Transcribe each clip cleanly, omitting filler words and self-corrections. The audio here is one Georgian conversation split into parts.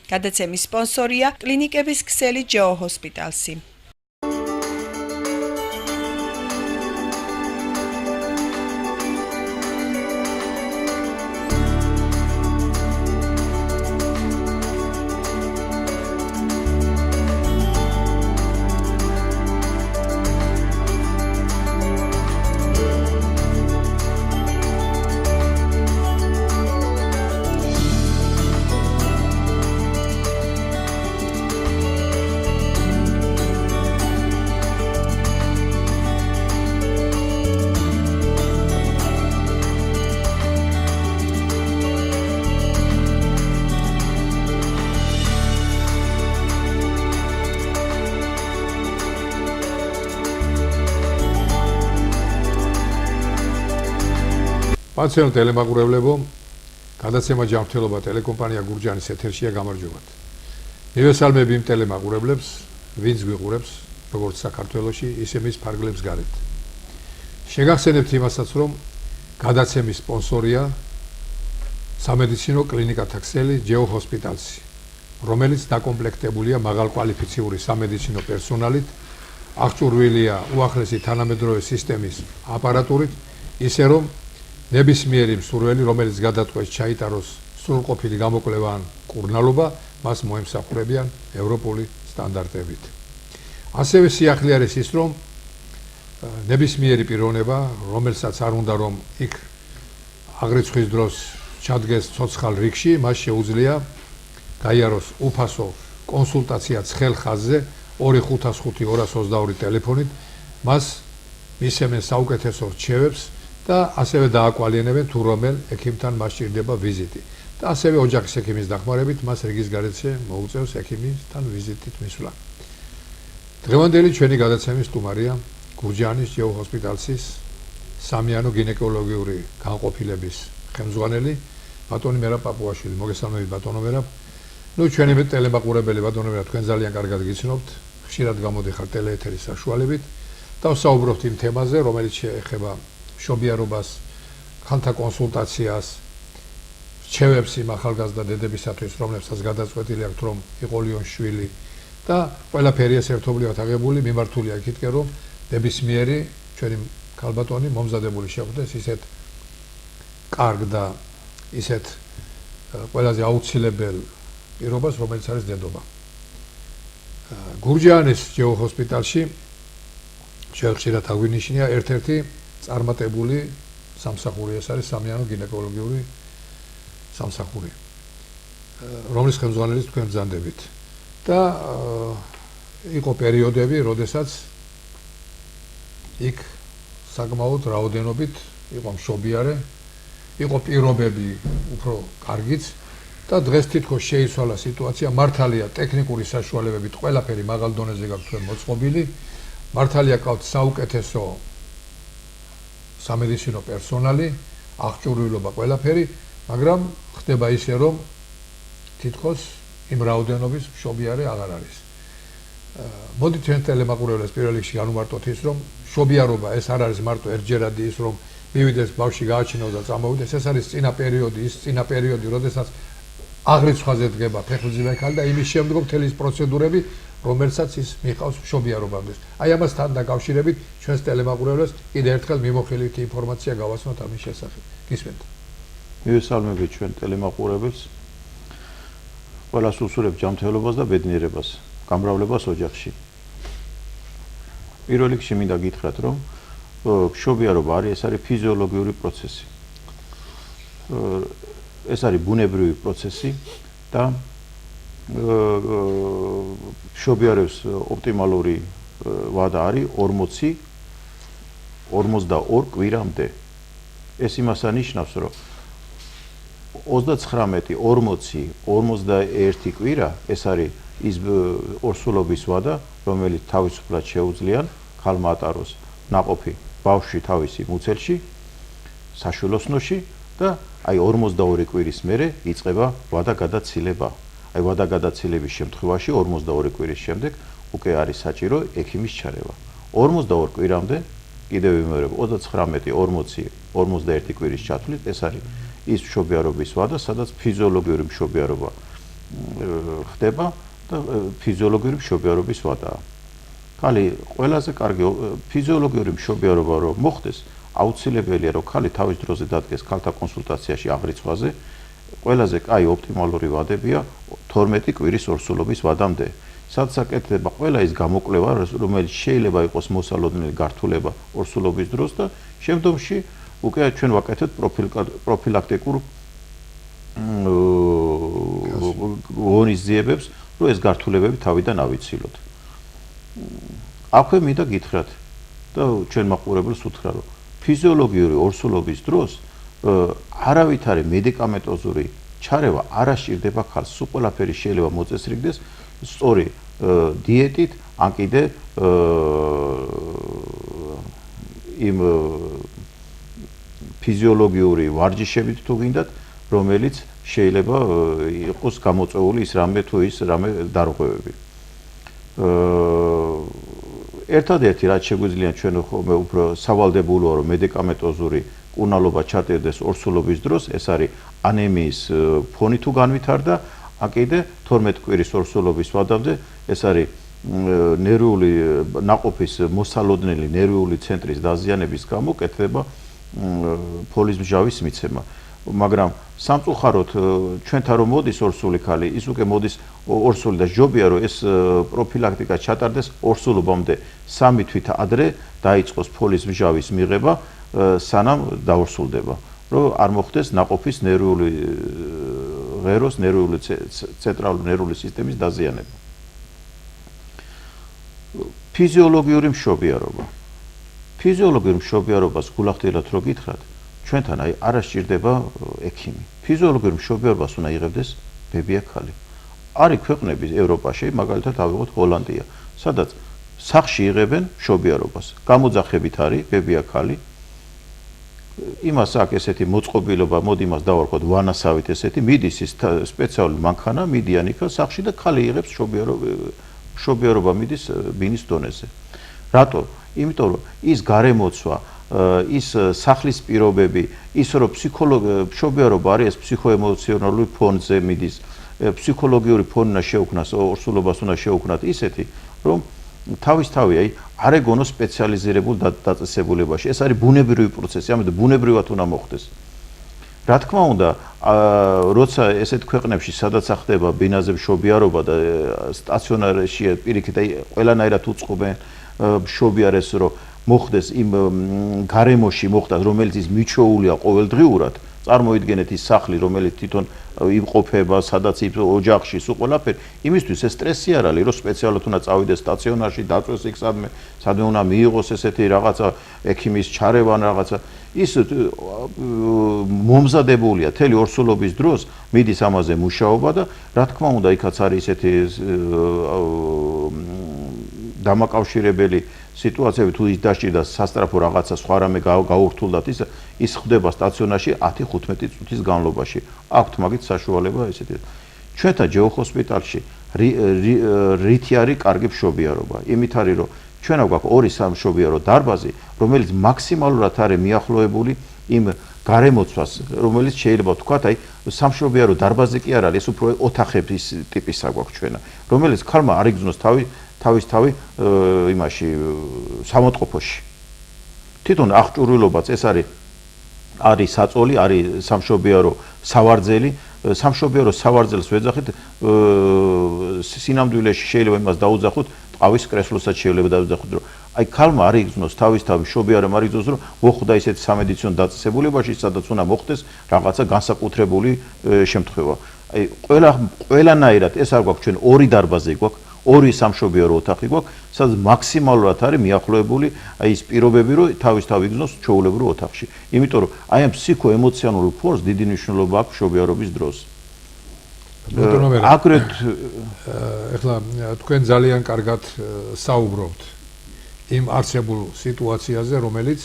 გადაცემის სპონსორია კლინიკების ქსელი ჯეო ჰოსპიტალსი. პაციენტ ტელემაყურებლებო, გადაცემა ჯანმრთელობა ტელეკომპანია გურჯანის ეთერშია, გამარჯობათ. მივესალმები იმ ტელემაყურებლებს, ვინც გვიყურებს, როგორც საქართველოში, ისე მის ფარგლებს გარეთ. შეგახსენებთ იმასაც, რომ გადაცემის სპონსორია სამედიცინო კლინიკათა ქსელი ჯეო ჰოსპიტალსი, რომელიც დაკომპლექტებულია მაღალკვალიფიციური სამედიცინო პერსონალით, აღჭურვილია უახლესი თანამედროვე სისტემის აპარატურით, ისე რომ ნებისმიერი მსურველი, რომელიც გადაწყვეტს ჩაიტაროს სრულყოფილი გამოკვლევა ან კურნალობა, მას მოემსახურებიან ევროპული სტანდარტებით. ასევე სიახლე არის ის, რომ ნებისმიერი პიროვნება, რომელსაც არ უნდა რომ იქ აღრიცხვის დროს ჩადგეს ცოცხალ რიგში, მას შეუძლია გაიაროს უფასო კონსულტაცია ცხელ ხაზზე 255-222 ტელეფონით, მას მისცემენ საუკეთესო რჩევებს და ასევე დააკვალიანებენ თუ რომელ ექიმთან მას სჭირდება ვიზიტი. და ასევე ოჯახის ექიმის დახმარებით მას რიგის გარეშე მოუწევს ექიმისთან ვიზიტით მისვლა. დღევანდელი ჩვენი გადაცემის სტუმარია გურჯანის ჯეო ჰოსპიტალსის სამიანო გინეკოლოგიური განყოფილების ხელმძღვანელი ბატონი მერაბ პაპუაშვილი. მოგესალმებით ბატონო მერაბ. ჩვენი ტელემაყურებელი ბატონო მერაბ, თქვენ ძალიან კარგად გიცნობთ, ხშირად გამოდიხართ ტელეეთერის საშუალებით და ვსაუბრობთ იმ თემაზე, რომელიც შეეხება მშობიარობას, ხანთა კონსულტაციას, რჩევებს იმ ახალგაზრდა დედებისათვის, რომლებსაც გადაწყვეტილი აქვთ, რომ იყოლიონ შვილი და ყველაფერი ეს ერთობლივად აღებული, მიმართულია იქითკენ, რომ ნებისმიერი ჩვენი ქალბატონი მომზადებული შეხვდეს ისეთ კარგ და ისეთ ყველაზე აუცილებელ პირობას, რომელიც არის დედობა. გურჯანის ჯეო ჰოსპიტალში ხშირად აღვინიშნია ერთ-ერთი წარმატებული სამსახური, ეს არის სამიანო გინეკოლოგიური სამსახური, რომლის ხელმძღვანელიც თქვენ ბრძანდებით. და იყო პერიოდები, როდესაც იქ საკმაოდ რაოდენობით იყო მშობიარე, იყო პირობები უფრო კარგიც და დღეს თითქოს შეიცვალა სიტუაცია, მართალია ტექნიკური საშუალებებით ყველაფერი მაღალ დონეზე გაქვთ თქვენ მოწყობილი, მართალია გაქვთ საუკეთესო სამედიცინო პერსონალი, აღჭურვილობა ყველაფერი, მაგრამ ხდება ისე, რომ თითქოს იმ რაოდენობის მშობიარე აღარ არის. მოდით ჩვენ ტელემაყურებლებს პირველ რიგში განვმარტოთ ის, რომ მშობიარობა ეს არ არის მარტო ერთჯერადი ის, რომ მივიდეს ბავშვი გააჩინოს და წამოვიდეს, ეს არის წინა პერიოდი, ის წინა პერიოდი, როდესაც აღრიცხვაზე დგება ფეხმძიმე ქალი და იმის შემდგომ მთელი ის პროცედურები, რომელსაც ის მიჰყავს მშობიარობამდე. აი ამასთან დაკავშირებით ჩვენს ტელემაყურებლებს კიდევ ერთხელ მიმოხილვითი ინფორმაცია გავაცნოთ ამის შესახებ. გისმენთ. მივესალმებით ჩვენ ტელემაყურებელს. ყველას უსურვებ ჯანმრთელობას და ბედნიერებას, გამრავლებას ოჯახში. პირველ რიგში მინდა გითხრათ, რომ მშობიარობა ეს არის ფიზიოლოგიური პროცესი. ეს არის ბუნებრივი პროცესი და მშობიარებს ოპტიმალური ვადა არის 40-52 კვირამდე. ეს იმას ანიშნავს, რომ 39-40-51 კვირა ეს არის ის ორსულობის ვადა, რომელიც თავისუფლად შეუძლიან ქალმა ატაროს ნაყოფი ბავშვი თავისი მუცელში, საშვილოსნოში და აი 42 კვირის მერე იწყება ვადა გადაცილება. აი ვადა გადაცილების შემთხვევაში 42 კვირის შემდეგ უკვე არის საჭირო ექიმის ჩარევა. 42 კვირამდე კიდევ ვიმეორებ 39-40-51 კვირის ჩათვლით ეს არის ის მშობიარობის ვადა, სადაც ფიზიოლოგიური მშობიარობა ხდება და ფიზიოლოგიური მშობიარობის ვადაა. ქალი ყველაზე კარგი ფიზიოლოგიური მშობიარობა რომ მოხდეს, აუცილებელია რომ ქალი თავის დროზე დადგეს ქალთა კონსულტაციაში აღრიცხვაზე. ყველაზე კაი ოპტიმალური ვადებია 12 კვირის ორსულობის ვადამდე. სადაც აკეთდება ყველა ის გამოკვლევა, რომელიც შეიძლება იყოს მოსალოდნელი გართულება ორსულობის დროს და შემდგომში უკვე ჩვენ ვაკეთებთ პროფილაქტიკურ ღონისძიებებს, რომ ეს გართულებები თავიდან ავიცილოთ. აქვე მინდა გითხრათ და ჩვენ მაყურებელს უთხრა, რომ ფიზიოლოგიური ორსულობის დროს არავითარი მედიკამენტოზური ჩარევა არ ასჭირდება ქალს. სულ ყველაფერი შეიძლება მოწესრიგდეს სწორი დიეტით, ან კიდე იმ ფიზიოლოგიური ვარჯიშებით თუ გინდათ, რომელიც შეიძლება იყოს გამოწვეული ის რამე თუ ის რამე დარღვევები. ერთადერთი რაც შეგვიძლია ჩვენ ხოლმე უფრო სავალდებულოა, რომ მედიკამენტოზური კურნალობა ჩატარდეს ორსულობის დროს, ეს არის ანემიის ფონი თუ განვითარდა, ან კიდე 12 კვირის ორსულობის ვადამდე, ეს არის ნერვული ნაყოფის მოსალოდნელი ნერვიული ცენტრის დაზიანების გამო კეთდება ფოლის მჟავის მიცემა. მაგრამ სამწუხაროდ ჩვენთან რომ მოდის ორსული ქალი, ის უკვე მოდის ორსული და ჯობია რომ ეს პროფილაქტიკა ჩატარდეს ორსულობამდე 3 თვით ადრე დაიწყოს ფოლის მჟავის მიღება, სანამ დაორსულდება, რომ არ მოხდეს ნაყოფის ნერვული ღეროს, ნერვული ცენტრალური ნერვული სისტემის დაზიანება. ფიზიოლოგიური მშობიარობა. ფიზიოლოგიურ მშობიარობას გულახდილად რო გითხრათ, ჩვენთან არ ასჭირდება ექიმი. ფიზიოლოგიურ მშობიარობას უნდა იღებდეს ბებია ქალი. არის ქვეყნები ევროპაში, მაგალითად ავიღოთ ჰოლანდია, სადაც სახლში იღებენ მშობიარობას. გამოძახებით არის ბებია ქალი. იმას აქვს ესეთი მოწყობილობა, მოდი იმას დავარქოთ ვანასავით ესეთი, მიდის ის სპეციალური მანქანა, მიდიან იქ სახლში და ქალი იღებს მშობიარობა მიდის ბინის დონეზე. რატო? იმიტომ რომ ის გარემოცვა, ის სახლის პირობები, ის რომ მშობიარობა არის ეს ფსიქოემოციონალური ფონზე მიდის, ფსიქოლოგიური ფონი უნდა შეუქმნას, ორსულობას უნდა შეუქმნათ ისეთი, რომ თავისთავი არ ეგონოს სპეციალიზირებულ დაწესებულებაში. ეს არის ბუნებრივი პროცესი, ამიტომ ბუნებრივად უნდა მოხდეს. რა თქმა უნდა, როცა ესეთ ქვეყნებში, სადაც ხდება ბინაზე მშობიარობა და სტაციონარში პირიქით ყველანაირად უწყობენ მშობიარეს, რომ მოხდეს იმ გარემოში მოხდას, რომელიც ის მიჩვეულია ყოველდღიურად, წარმოიდგინეთ ის სახლი, რომელიც თვითონ იმყოფება, სადაც ოჯახში სულ ყველაფერი, იმისთვის ეს სტრესი არ არის, რომ სპეციალურად უნდა წავიდეს სტაციონარში, დაწვეს იქ სადმე უნდა მიიღოს ესეთი რაღაცა ექიმის ჩარევა ან რაღაცა. ის მომზადებულია თელი ორსულობის დროს, მიდის ამაზე მუშაობა და რა თქმა უნდა, იქაც არის ესეთი დამაკავშირებელი სიტუაციები, თუ ის დასჭირდა სასწრაფო რაღაცა სხვა რამე გაურთულდათ, ის ხდება სტაციონარში 10-15 წუთის განმავლობაში. აქვთ მაგით საშუალება ესეთი. ჩვენთან ჯეოხოსპიტალში რითი არის კარგი მშობიარობა. იმით არის, რომ ჩვენ გვაქვს 2-3 მშობიარო დარბაზი, რომელიც მაქსიმალურად არის მიახლოებული იმ გარემოცვას, რომელიც შეიძლება ვთქვათ, სამშობიარო დარბაზი კი არ არის, ეს უფრო ოთახების ტიპისა გვაქვს ჩვენა, რომელიც ქალმა არ იგრძნოს თავისთავი იმაში სამოტყოფოში. თვითონ აღჭურვილობაც ეს არის საწოლი, არის სამშობიარო სავარძელი, სამშობიარო სავარძელს ვეძახით, სინამდვილეში შეიძლება იმას დაუძახოთ, ტყავის კრესლოსაც შეიძლება დაუძახოთ, რომ ქალმა არ იგრძნოს თავისთავი მშობიარომ არ იგრძნოს, რომ მოხვდა ისეთ სამედიცინო დაწესებულებაში, სადაც უნდა მოხდეს რაღაცა განსაკუთრებული შემთხვევა. ყველანაირად ეს არ გვაქვს ჩვენ ორი დარბაზი გვაქვს, ორი სამშობიარო ოთახი გვაქვს, სადაც მაქსიმალურად არის მიახლოებული ის პირობები, რომ თავისთავი იგრძნოს ჩვეულებრივ ოთახში. იმიტომ რომ ამ ფსიქოემოციონალურ ფონს დიდი მნიშვნელობა აქვს მშობიარობის დროს. აგრეთ ეხლა თქვენ ძალიან კარგად საუბრობთ იმ არსებულ სიტუაციაზე, რომელიც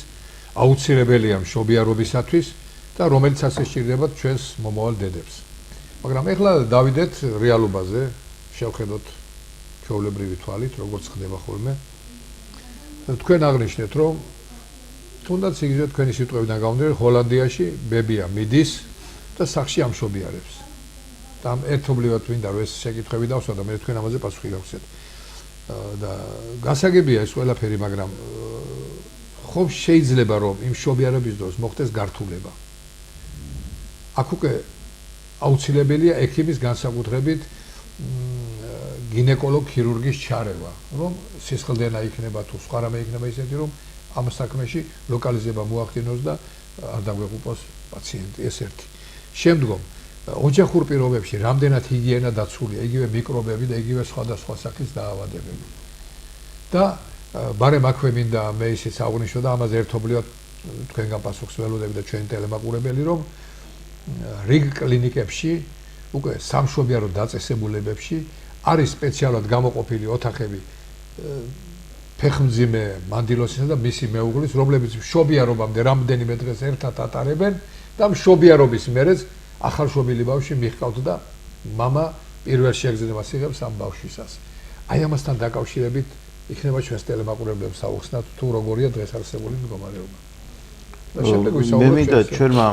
აუცილებელია მშობიარობისათვის და რომელიც ასე სჭირდება ჩვენს მომავალ დედებს. მაგრამ ეხლა დავიდეთ რეალობაზე, შევხედოთ ჩვეულებრივი თვალით, როგორც ხდება ხოლმე. თქვენ აღნიშნეთ, რომ თუნდაც იგივე თქვენი სიტყვებიდან გამომდინარე, ჰოლანდიაში ბებია მიდის და სახლში ამშობიარებს. და ერთობლივად მინდა რომ ეს შეკითხვები დავსვა და მე თქვენ ამაზე პასუხი გავხსნათ. და გასაგებია ეს ყველაფერი, მაგრამ ხომ შეიძლება რომ იმ მშობიარობის დროს მოხდეს გართულება. აქ უკვე აუცილებელია ექიმის განსაკუთრებით გინეკოლოგ ქირურგის ჩარევა, რომ სისხლდენა იქნება თუ სხვა რამე იქნება ისეთი, რომ ამ საქმეში ლოკალიზება მოახდინოს და არ დაგვეყუპოს პაციენტი, ეს ერთი. შემდგომ ოჯახურ პირობებში რამდენად ჰიგიენა დაცულია, იგივე მიკრობები და იგივე სხვადასხვა სახის დაავადებები. და ბარემ აქვე მინდა მე ისიც აღვნიშნო და ამაზე ერთობლივად თქვენგან პასუხს ველოდები და ჩვენი ტელემაყურებელი, რომ რიგ კლინიკებში უკვე სამშობიარო დაწესებულებებში არის სპეციალურად გამოყოფილი ოთახები ფეხმძიმე მანდილოსისა და მისი მეუღლის, რომლებიც მშობიარობამდე რამდენიმე დღეს ერთად ატარებენ და მშობიარობის მერეც ახალშობილი ბავშვი მიჰყავთ და მამა პირველ შეგრძნებას იღებს ამ ბავშვისას. აი ამასთან დაკავშირებით იქნება ჩვენს ტელემაყურებლებს საუხსნათ თუ როგორია დღეს არსებული მდგომარეობა. მე მინდა ჩვენმა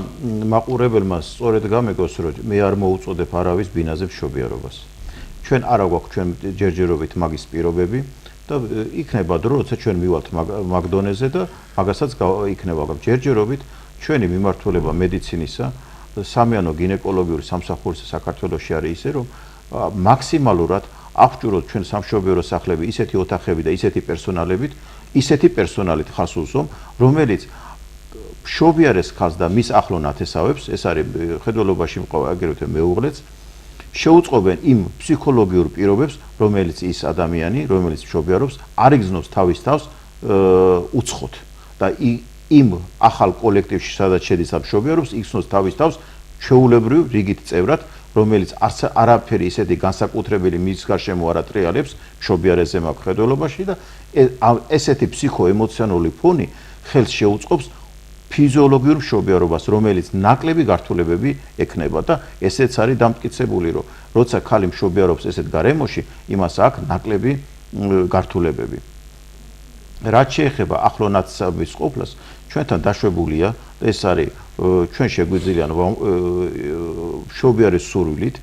მაყურებელმა სწორედ გამეგოს, რომ მე არ მოუწოდებ არავის ბინაზე მშობიარობას. ჩვენ არა გვაქვს ჩვენ ჯერჯერობით მაგის პირობები და იქნება დრო, როცა ჩვენ მივალთ მაგ დონეზე და მაგასაც იქნება, მაგრამ ჯერჯერობით ჩვენი მიმართულება მედიცინისა სამიანო გინეკოლოგიური სამსახურის საქართველოში არის ისე, რომ მაქსიმალურად აღჭუროთ ჩვენ სამშობიარო სახლები ისეთი ოთახები და ისეთი პერსონალებით, ისეთი პერსონალით ხას უსვამ, რომელიც მშობიარეს ხალხს და მის ახლო ნათესავებს, ეს არის ხედველობაში მყავა აგრეთვე მეუღლეც, შეუწყობენ იმ ფსიქოლოგიურ პირობებს, რომელიც ის ადამიანი, რომელიც მშობიარობს, არ იგზნობს თავის თავს უცხოთ და იმ ახალ კოლექტივში, სადაც შედის ამ მშობიარობს, იგზნობს თავის თავს ჩვეულებრივ რიგით წევრად, რომელიც არაფერი ისეთი განსაკუთრებელი მის გარშემო არ ატრიალებს მშობიარესზე მაგ ხედველობაში და ესეთი ფსიქოემოციონალური ფონი ხელს შეუწყობს ფიზიოლოგიურ მშობიარობას, რომელიც ნაკლები გართულებები ექნება და ესეც არის დამტკიცებული, რომ როცა ქალი მშობიარობს ესეთ გარემოში, იმას აქვს ნაკლები გართულებები. რაც შეეხება ახლო ნათესავების ყოფნას, ჩვენთან დაშვებულია, ეს არის ჩვენ შეგვიძლია მშობიარის სურვილით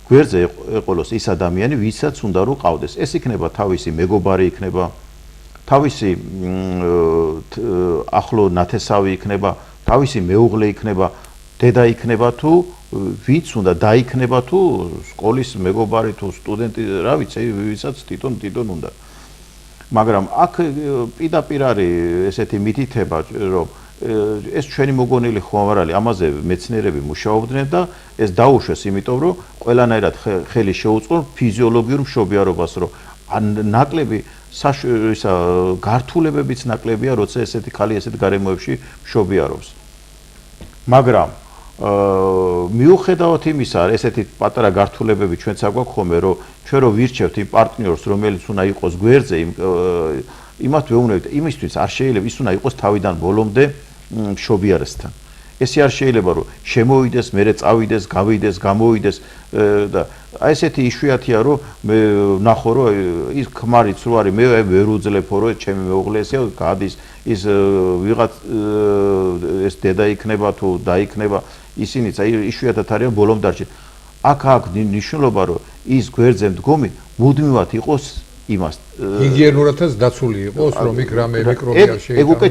გვერდზე ეყოლოს ის ადამიანი, ვისაც უნდა რომ ყავდეს. ეს იქნება თავისი მეგობარი იქნება, თავისი ახლო ნათესავი იქნება, თავისი მეუღლე იქნება, დედა იქნება თუ ვინც უნდა დაიქნება თუ სკოლის მეგობარი თუ სტუდენტი, რა ვიცი, ვისაც თვითონ უნდა. მაგრამ აქ პირდაპირ არის ესეთი მითითება, რომ ეს ჩვენი მოგონილი ხომ არ არის, ამაზე მეცნიერები მუშაობდნენ და ეს დაუშვეს, იმიტომ რომ ყველანაირად ხელი შეუწყონ ფიზიოლოგიურ მშობიარობას, რომ ნაკლები გართულებებიც ნაკლებია, როცა ესეთი ქალი ესეთ გარემოებში მშობიარობს. მაგრამ მიუხედავად იმისა, ესეთი პატარა გართულებები ჩვენც აგვაქვს ხოლმე, რომ ჩვენ რო ვირჩევთ იმ პარტნიორს, რომელიც უნდა იყოს გვერდზე, იმათ ვეუბნებით, იმისთვის არ შეიძლება ის უნდა იყოს თავიდან ბოლომდე მშობიარესთან. ესე არ შეიძლება რომ შემოვიდეს, მერე წავიდეს, გავიდეს, გამოვიდეს და აი ესეთი იშვიათია რომ მე ვნახო რომ ის ქმარიც რო არის, მე ვერ უძლებო რომ ჩემი მეუღლე ესე გადის, ის ვიღაც ეს დედა იქნება თუ დაიქნება, ისინიც აი იშვიათად არიან ბოლომდე დარჩენ. აქ აქვს ნიშნულობა რომ ის გვერდზე მდგომი მუდმივად იყოს იმას ჰიგიენურადაც დაცული იყოს, რომ იქ რამე მიკრობი არ შეიძლება. ეგ უკვე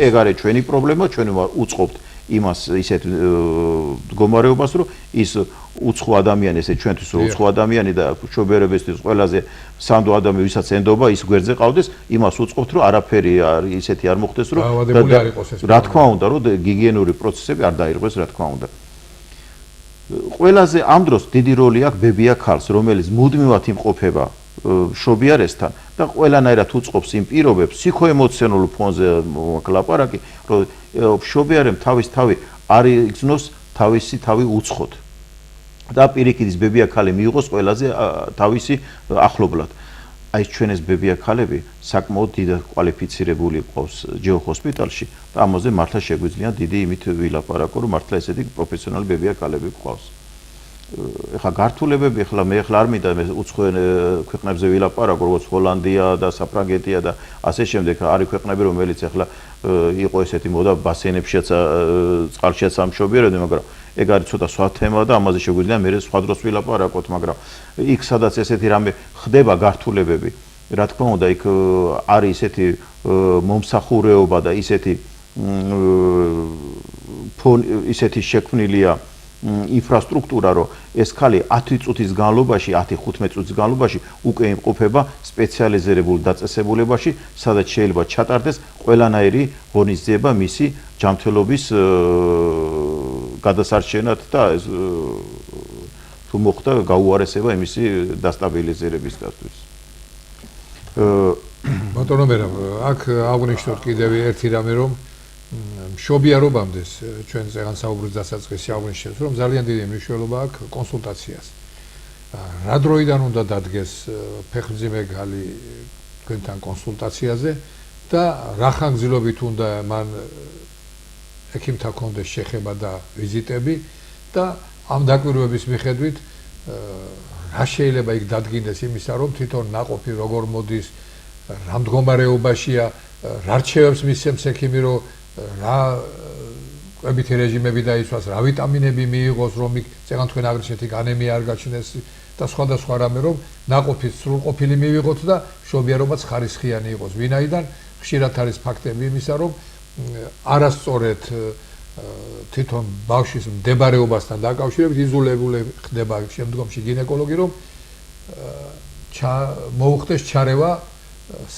ეგ არის ჩვენი პრობლემა, ჩვენ უწყობთ იმას ისეთ მდგომარეობას, რომ ის უცხო ადამიანი, ესე ჩვენთვის უცხო ადამიანი და მშობიარებისთვის ყველაზე სანდო ადამიანი, ვისაც ენდობა, ის გვერდზე ყავდეს, იმას უწყობთ, რომ არაფერი ისეთი არ მოხდეს, რომ რა თქმა უნდა, რომ გიგიენური პროცესები არ დაირღვეს, რა თქმა უნდა. ყველაზე ამ დროს დიდი როლი აქვს ბებია ქალს, რომელიც მუდმივად იმყოფება მშობიარესთან და ყველანაირად უწყობს იმ პირობებს, ფსიქოემოციონალურ ფონზე ლაპარაკი, რომ მშობიარემ თავის თავი არ იგზნოს თავისი თავი უცხოთ და პირიქით ის ბებია ქალი მიიღოს ყველაზე თავისი ახლობლად. აი ჩვენ ეს ბებია ქალები საკმაოდ დიდ კვალიფიცირებული ყავს ჯეო ჰოსპიტალში და ამაზე მართლა შეგვიძლია დიდი იმით ვილაპარაკო, რომ მართლა ესეთი პროფესიონალი ბებია ქალები ყავს. ეხლა გართულებები, მე არ მინდა უცხო ქვეყნებზე ვილაპარაკო, როგორც ჰოლანდია და საფრანგეთია და ასე შემდეგ, არის ქვეყნები, რომელიც ეხლა იყო ესეთი მოდა ბასენებშიც, წყალშიც ამშობიარებდნენ, მაგრამ ეგ არის ცოტა სხვა თემაა და ამაზე შეგვიძლია მე სხვა დროს ვილაპარაკოთ, მაგრამ იქ სადაც ესეთი რამე ხდება გართულებები, რა თქმა უნდა, იქ არის ისეთი მომსახურეობა და ისეთი ისეთი შექმნილია ინფრასტრუქტურა, რომ ეს ხალი 10 წუთის განმავლობაში, 10-15 წუთის განმავლობაში უკვე იმყოფება სპეციალიზირებულ დაწესებულებაში, სადაც შეიძლება ჩატარდეს ყველანაირი ღონისძიება მისი ჯანმრთელობის გადასარჩენად და თუ მოხდა გაუარესება იმისი დასტაბილიზირებისათვის. ბატონო მერაბ, აქ აღნიშნოთ კიდევ ერთი რამე, რომ მშობიარობამდეს ჩვენ ზეგან საუბრის დასაწყისში აღნიშნეთ, რომ ძალიან დიდი მნიშვნელობა აქვს კონსულტაციას. რა დროიდან უნდა დადგეს ფეხმძიმე გალი თქვენთან კონსულტაციაზე და რა ხანგრძლივობით უნდა მან ექიმთან კონდეს შეხება და ვიზიტები და ამ დაკვირვების მიხედვით რა შეიძლება იქ დადგინდეს იმისა, რომ თვითონ ნაყოფი როგორ მოდის, რა მდგომარეობაშია, რა რჩევებს მისცემს ექიმი, რომ რა კვებითი რეჟიმები დაიცვას, რა ვიტამინები მიიღოს, რომ წეგან თქვენ აღნიშნეთ იქ ანემია არ გაჩნდეს და სხვადასხვა რამე, რომ ნაყოფი სრულყოფილი მივიღოთ და მშობიარობაც ხარისხიანი იყოს. ვინაიდან ხშირად არის ფაქტები იმისა, რომ არასწორად თვითონ ბავშვის მდებარეობასთან დაკავშირებით იზოლებული ხდება შემდგომში გინეკოლოგი, რომ მოუხდეს ჩარევა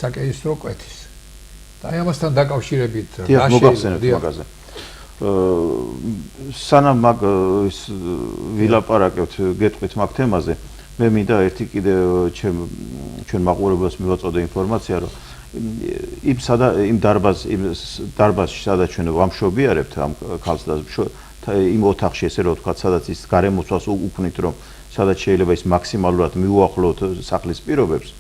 საკეისრო კვეთის. და აი ამასთან დაკავშირებით რა შეიძლება სანამ მაგ ვილაპარაკებთ გეტყვით მაგ თემაზე, მე მინდა ერთი კიდე ჩვენ მაყურებელს მივაწოდე ინფორმაცია, რომ იმ დარბაზში სადაც ჩვენ ვამშობიარებთ ამ ქალს და იმ ოთახში ესე რომ ვთქვათ, სადაც ის გარემოცვას უქმნით, რომ სადაც შეიძლება ის მაქსიმალურად მიუახლოვოთ სახლის პირობებს.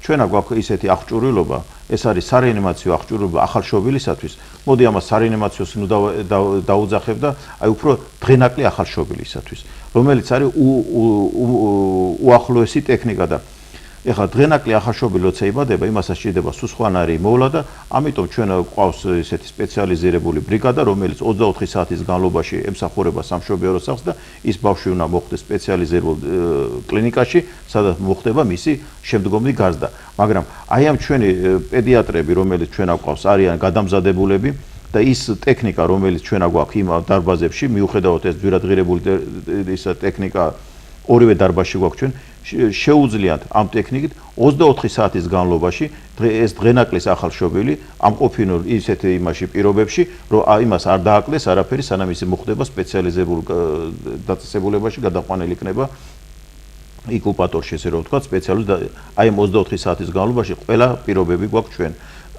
ჩვენ გვაქვს ისეთი აღჭურვილობა, ეს არის სარეანიმაციო აღჭურვილობა ახალშობილისათვის. მოდი ამას სარეანიმაციოს ნუ დაუძახებ და აი უფრო დღენაკლი ახალშობილისათვის, რომელიც არის უახლოესი ტექნიკა და ეხლა დღენაკლი ახალშობილი როცა იბადება, იმასაც სჭირდება სუსხვანარი მოვლა და ამიტომ ჩვენ გვყავს ესეთი სპეციალიზირებული ბრიგადა, რომელიც 24 საათის განმავლობაში ემსახურება სამშობიარო სახლს და ის ბავშვი უნდა მოხვდეს სპეციალიზირებულ კლინიკაში, სადაც მოხდება მისი შემდგომი გაზრდა. მაგრამ აი ამ ჩვენი პედიატრები, რომელიც ჩვენ გვყავს, არიან გადამზადებულები და ის ტექნიკა, რომელიც ჩვენ გვაქვს იმ დარბაზებში, მიუხედავად ეს ძვირადღირებული ისა ტექნიკა ორივე დარბაზში გვაქვს ჩვენ, შეუძლიათ ამ ტექნიკით 24 საათის განმავლობაში ეს დღენაკლის ახალშობილი ამყოფინო ისეთ იმაში პირობებში, რომ იმას არ დააკლდეს არაფერი, სანამ ის მოხდება სპეციალიზებულ დაწესებულებაში გადაყვანილი იქნება იკუპატორში, ესე რომ ვთქვათ, სპეციალურ აი ამ 24 საათის განმავლობაში ყველა პირობები გვაქვს ჩვენ.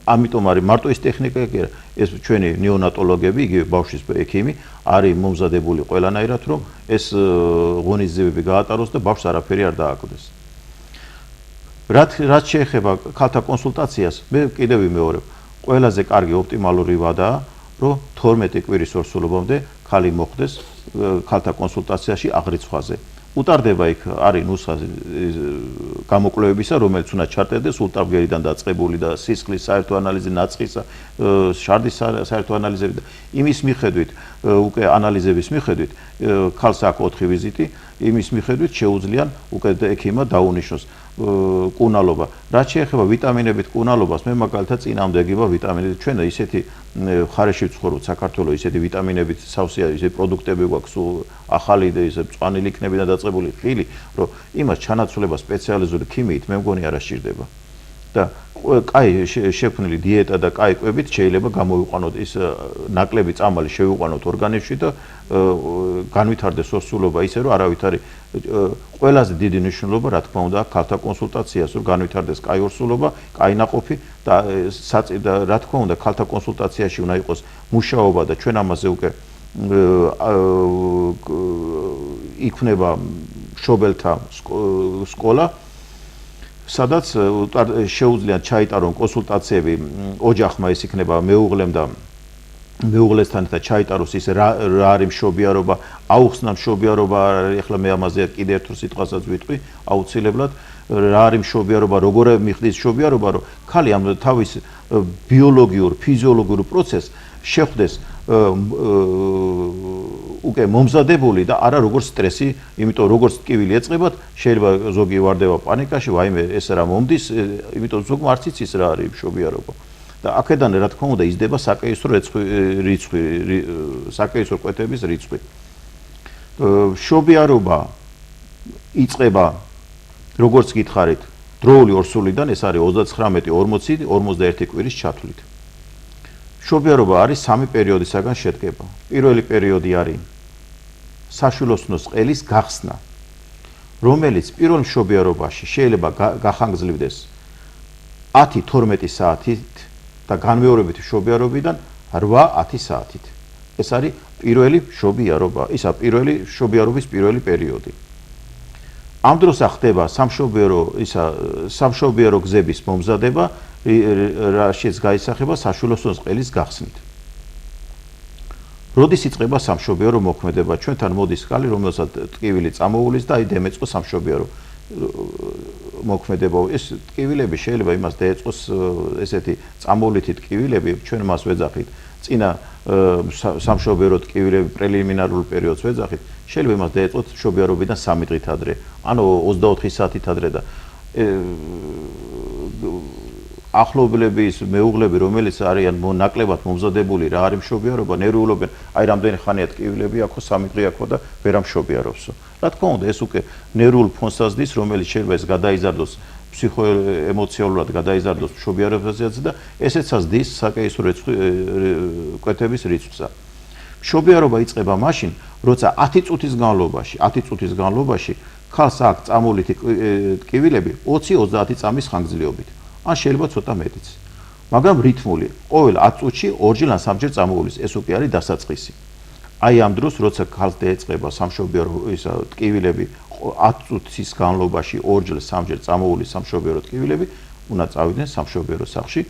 ამიტომ არის მარტო ის ტექნიკა, ეს ჩვენი ნეონატოლოგები, იგივე ბავშვის ექიმი არის მომზადებული ყველანაირად, რომ ეს ღონისძიებები გაატაროს და ბავშვს არაფერი არ დააკლდეს. რაც შეეხება ქალთა კონსულტაციას, მე კიდევ ვიმეორებ, ყველაზე კარგი ოპტიმალური ვადაა, რომ 12 კვირის ორსულობამდე ქალი მოხვდეს ქალთა კონსულტაციაში აღრიცხვაზე. უტარდება იქ არის ნუსხა გამოკვლევებისა, რომელიც უნდა ჩარტერდეს ულტრაბგერიდან დაწყებული და სისხლის საერთო ანალიზი, ნაწყისა, შარდის საერთო ანალიზები და იმის მიხედვით, უკვე ანალიზების მიხედვით, ქალს აქვს 4 ვიზიტი, იმის მიხედვით შეუძლიან უკვე ექიმმა დაუნიშნოს კუნალობა. რაც შეეხება ვიტამინებით კუნალობას, მე მაგალითად წინამდებობა ვიტამინებით. ჩვენ ისეთი ხარეში ვცხოვრობთ საქართველოს, ისეთი ვიტამინებით სავსე არის, ისეთი პროდუქტები გვაქვს, ახალი და ისე მწვანილი იქნებინა დაწყებული ხილი, რომ იმას ჩანაცვლება სპეციალიზური ქიმიით მე მგონი არ ასჭირდება. და კაი შექმნილი დიეტა და კაი კვებით შეიძლება გამოვიყვანოთ ის ნაკლები წამალი შევიყვანოთ ორგანიზმში და განვითარდეს ორსულობა ისე რომ არავით არის ყველაზე დიდი მნიშვნელობა რა თქმა უნდა ქალთა კონსულტაციას რომ განვითარდეს კაი ორსულობა, კაი ნაყოფი და რა თქმა უნდა ქალთა კონსულტაციაში უნდა იყოს მუშაობა და ჩვენ ამაზე უკვე იქნება მშობელთა სკოლა სადაც შეუძლიათ ჩაიტარონ კონსულტაციები ოჯახმა ის იქნება მეუღლემ და მეუღლესთან და ჩაიტაროს ის რა არის მშობიარობა, აუხსნა მშობიარობა, ეხლა მე ამაზე კიდე ერთ სიტყვასაც ვიტყვი, აუცილებლად რა არის მშობიარობა, როგორ მიხდის მშობიარობა, რომ ქალი ამ თავის ბიოლოგიურ, ფიზიოლოგიურ პროცესს შეხვდეს უკვე მომზადებული და არა როგორც სტრესი, იმიტომ როგორც ტკივილი ეწყებათ, შეიძლება ზოგი ვარდება პანიკაში, ვაიმე ეს რა მომდის, იმიტომ ზოგმა არც იცის რა არის მშობიარობა. და აქედან რა თქმა უნდა იზრდება საკეისრო რიცხვი, საკეისრო კვეთების რიცხვი. მშობიარობა იწყება როგორც გითხარით, დროული ორსულიდან, ეს არის 39-40, 41 კვირის ჩათვლით. მშობიარობა არის სამი პერიოდისაგან შედგება. პირველი პერიოდი არის საშვილოსნოს ყელის გახსნა, რომელიც პირველ მშობიარობაში შეიძლება გახანგრძლივდეს 10-12 საათით და განმეორებით მშობიარობიდან 8-10 საათით. ეს არის პირველი მშობიარობა, ისა პირველი მშობიარობის პირველი პერიოდი. ამ დროს ხდება სამშობიარო გზების მომზადება, რაშიც გაისახება საშვილოსნოს ყელის გახსნით. როდის იწყება სამშობიარო მოქმედება? ჩვენთან მოდის კალი, რომელსაც ტკივილი წამოუვლის და აი დემეწყო სამშობიარო მოქმედება. ეს ტკივილები შეიძლება იმას დაეწყოს ესეთი წამოვლითი ტკივილები, ჩვენ მას ვეძახით წინა სამშობიარო ტკივილები პრელიმინარულ პერიოდს ვეძახით, შეიძლება იმას დაეწყოთ მშობიარობიდან 3 დღით ადრე, ანუ 24 საათით ადრე და ახლობლების მეუღლები, რომელიც არიან ნაკლებად მომზადებული რა არის მშობიარობა, ნერვიულობენ, აი რამდენი ხანია ტკივილები აქვს, 3 დღე აქვს და ვერ ამშობიარობსო. რა თქმა უნდა, ეს უკვე ნერვულ ფონს ազდის, რომელიც შეიძლება ეს გადაიზარდოს ფსიქოემოციალურად გადაიზარდოს მშობიარობაზეც და ესეც ազდის საკეისრო კვეთების რიცხვსა. მშობიარობა იწყება მაშინ, როცა 10 წუთის განმავლობაში ქალს აქვს წამოვლითი ტკივილები 20-30 წამის ხანგრძლივობით. ან შეიძლება ცოტა მეტიც. მაგრამ რითმული, ყოველ 10 წუთში 2-ჯერ ან 3-ჯერ წამოვლის, ეს უკვე არის დასაწყისი. აი ამ დროს, როცა ქალს დაეწყება სამშობიარო ტკივილები 10 წუთის განმავლობაში 2-ჯერ, 3-ჯერ წამოვლის სამშობიარო ტკივილები, უნდა წავიდნენ სამშობიარო სახლში,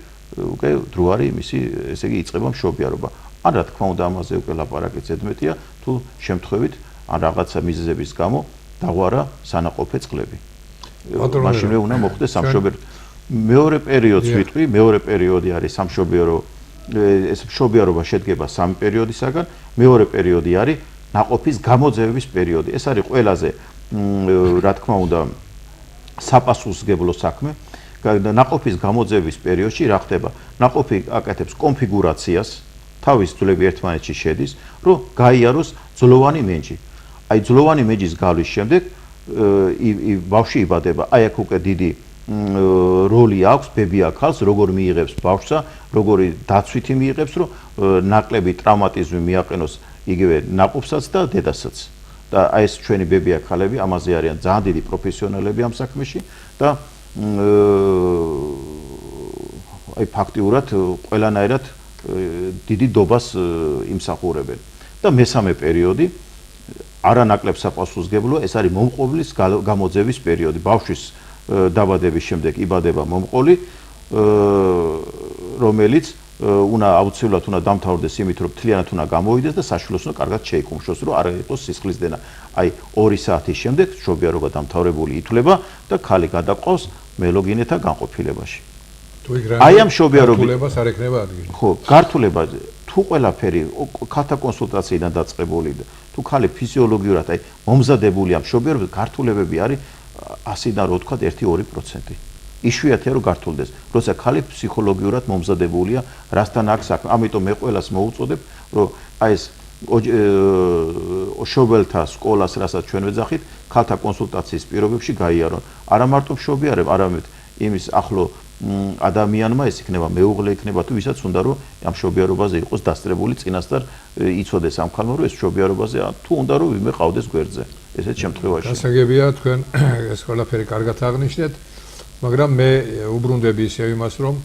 უკვე დრო არის მისი, ესე იგი იწყება მშობიარობა. ან რა თქმა უნდა ამაზე უკვე ლაპარაკი ზედმეტია, თუ შემთხვევით ან რაღაცა მიზეზების გამო დაღვარა სანაყოფე წყლები. მაშინვე უნდა მოხდეს სამშობიარო. მეორე პერიოდს ვიტყვი, მეორე პერიოდი არის სამშობიარო, ეს მშობიარობა შედგება 3 პერიოდისაგან, მეორე პერიოდი არის ნაყოფის გამოძევების პერიოდი. ეს არის ყველაზე რა თქმა უნდა საპასუხისმგებლო საქმე. ნაყოფის გამოძევების პერიოდში რა ხდება? ნაყოფი აკეთებს კონფიგურაციას, თავის ძვლები ერთმანეთში შედის, რომ გაიაროს ძლოვანი მენჯი. აი ძლოვანი მენჯის გავლის შემდეგ ბავშვი იბადება. აი აქ უკვე დიდი როლი აქვს ბებია ქალს, როგორ მიიღებს ბავშვსა, როგორი დაცვითი მიიღებს, რომ ნაკლები ტრავმატიზმი მიაყენოს იგივე ნაყოფსაც და დედასაც. და აი ეს ჩვენი ბებია ქალები ამაზე არიან ძალიან დიდი პროფესიონალები ამ საქმეში და აი ფაქტიურად ყველანაირად დიდი დობას იმსახურებენ. და მესამე პერიოდი არანაკლებ საპასუხისმგებლოა, ეს არის მომყოვლის გამოძევის პერიოდი. ბავშვის დაბადების შემდეგ იბადება მომყოლი, რომელიც უნდა აუცილებლად უნდა დამთავრდეს იმით, რომ მთლიანად უნდა გამოვიდეს და საშვილოსნო კარგად შეიკუმშოს, რომ არ იყოს სისხლის დენა. აი 2 საათის შემდეგ მშობიარობა დამთავრებული ითვლება და ქალი გადაყავს მელოგინეთა განყოფილებაში. აი ამ მშობიარობას არ ექნება ადგილი. ხო, გართულება თუ ყველაფერი ქალთა კონსულტაციიდან დაწყებული და თუ ქალი ფიზიოლოგიურად აი მომზადებულია მშობიარობის, გართულებები არის 100-დან რო ვთქვათ 1-2%. იშვიათია რომ გართულდეს, როცა ქალი ფსიქოლოგიურად მომზადებულია, რასთან აქვს საქმე. ამიტომ მე ყველას მოუწოდებ, რომ აი ეს შობელთა სკოლას, რასაც ჩვენ ვეძახით, ქალთა კონსულტაციის პირობებში გაიარონ. არა მარტო მშობიარებ, არამედ იმის ახლო ადამიანმა, ეს იქნება მეუღლე, იქნება თუ ვისაც უნდა რომ ამ მშობიარობაზე იყოს დასწრებული წინასწარ იცოდეს ამ ქალმა, რომ ეს მშობიარობაზე თუ უნდა რომ ვინმე ყავდეს გვერდზე. ესეთ შემთხვევაში. გასაგებია თქვენ ეს ყველაფერი კარგად აღნიშნეთ, მაგრამ მე უბრუნდები ისევ იმას, რომ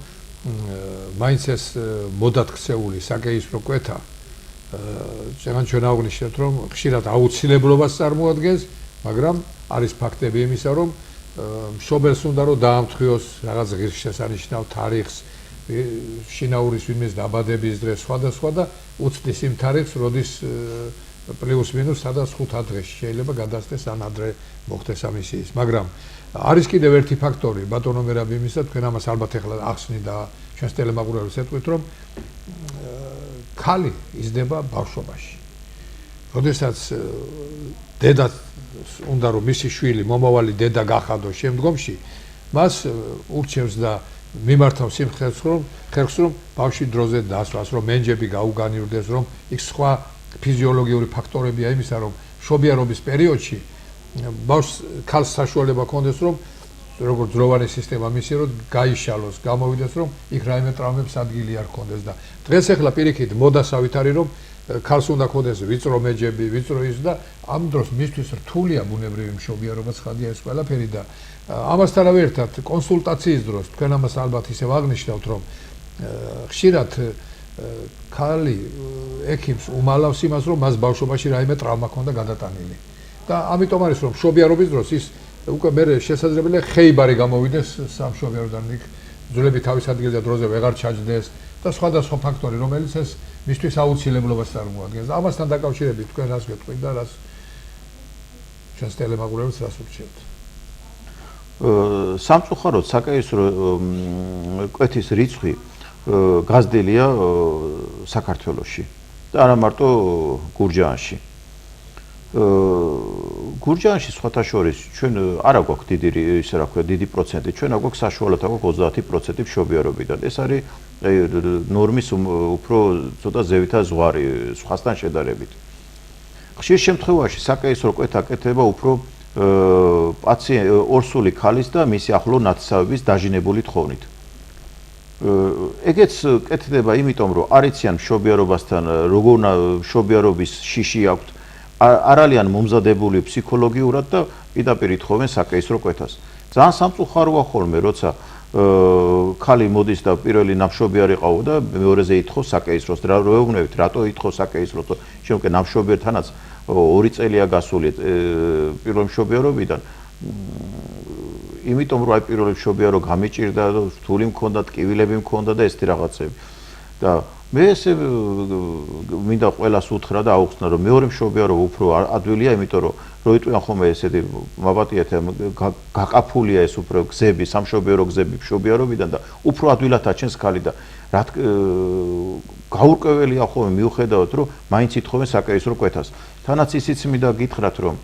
მაინც ეს მოდათქცეული საკეისრო კვეთა ჩვენ აღვნიშნეთ, რომ ხშირად აუცილებლობას წარმოადგენს, მაგრამ არის ფაქტები იმისა, რომ მშობელს უნდა რომ დაამტყიოს რაღაც ღირსშესანიშნავ თარიღს, შინაურის ვინმეს დაბადების დღეს სხვადასხვა და უცდის იმ თარიღს, როდის პლუს მინუს სადაც 5 დღეში შეიძლება გადასცეს ან ადრე მოხდეს ამისი ის, მაგრამ არის კიდევ ერთი ფაქტორი, ბატონო მერაბიმისა, თქვენ ამას ალბათ ახლა ახსნით და ჩვენს ტელემაყურებელს ეთქვით, რომ ქალი იზრდება ბავშვობაში. როდესაც დედა უნდა რომ მისი შვილი მომავალი დედა გახადო შემდგომში, მას ურჩევს და მიმართავს იმ ხერხს რომ ბავშვი დროზე დასვას, რომ მენჯები გაუგანიურდეს, რომ იქ სხვა ფიზიოლოგიური ფაქტორებია იმისა, რომ მშობიარობის პერიოდში ბავშვს ქალს საშუალება ჰქონდეს, რომ როგორც ძროვანი სისტემა მისი რომ გაიშალოს, გამოვიდეს, რომ იქ რაიმე ტრავმების ადგილი არ ჰქონდეს და დღეს ახლა პირიქით მოდასავით არის, რომ ქალს უნდა ჰქონდეს ვიწრო მეჯები, ვიწრო ის და ამ დროს მისთვის რთულია ბუნებრივი მშობიარობა, ცხადია ეს ყველაფერი და ამასთანავე ერთად კონსულტაციის დროს თქვენ ამას ალბათ ისევ აღნიშნავთ, რომ ხშირად ქალი ექიმს უმალავს იმას, რომ მას ბავშვობაში რაიმე ტრავმა ჰქონდა გადატანილი. და ამიტომ არის რომ მშობიარობის დროს ის უკვე მე შესაძლებელია ხეიბარი გამოვიდეს სამშობიაროდან, იქ ძვლები თავის ადგილზე დროზე ვეღარ ჩაჯდეს და სხვადასხვა ფაქტორი, რომელიც ეს მისთვის აუცილებლობას წარმოადგენს. ამასთან დაკავშირებით თქვენ რას გეტყვით და რას ჩვენს ტელემაგურებს რას ურჩევთ? სამწუხაროდ საკაისრო კვეთის რიცხვი გაზრდილია საქართველოში და არა მარტო გურჯაანში. გურჯაანში სხვათა შორის ჩვენ არ აგვაქვს დიდი პროცენტი, ჩვენ აგვაქვს საშუალოდ აგვაქვს 30% მშობიარობიდან. ეს არის ნორმის უფრო ცოტა ზევითა ზღვარი სხვასთან შედარებით. ხშირ შემთხვევაში საკაისრო კვეთა კეთება უფრო ორსული ქალის და მისი ახლო ნათესავების დაჟინებული თხოვნით. ეგეც კეთდება იმიტომ, რომ არ იციან მშობიარობასთან როგორ მშობიარობის შიში აქვთ, არ არიან მომზადებული ფსიქოლოგიურად და პირდაპირ ითხოვენ საკაისრო კვეთას. ძალიან სამწუხაროა ხოლმე, როცა ქალი მოდის და პირველი ნამშობიარი ყავო და მეორეზე ითხოვს საკაისროს. რა ვეუბნებით, რატო ითხოვს საკაისროს? შემდგომ ნამშობიართანაც 2 წელია გასული პირველ მშობიარობიდან. იმიტომ რომ აი პირველი მშობიარო გამიჭირდა, რთული მქონდა, ტკივილები მქონდა და ესეთი რაღაცები. და მე ესე მინდა ყველას უთხრა და აუხსნა, რომ მეორე მშობიარო უფრო ადვილია, იმიტომ რომ როიტყვიან ხოლმე ესეთი მაბატიეთ გაყაფულია ეს უფრო გზები, სამშობიარო გზები მშობიარობიდან და უფრო ადვილად აჩენს ქალი და რა გაურკვეველია ხოლმე მიუხედავად რომ მაინც ითხოვენ საკაისრო კვეთას. თანაც ისიც მინდა გითხრათ, რომ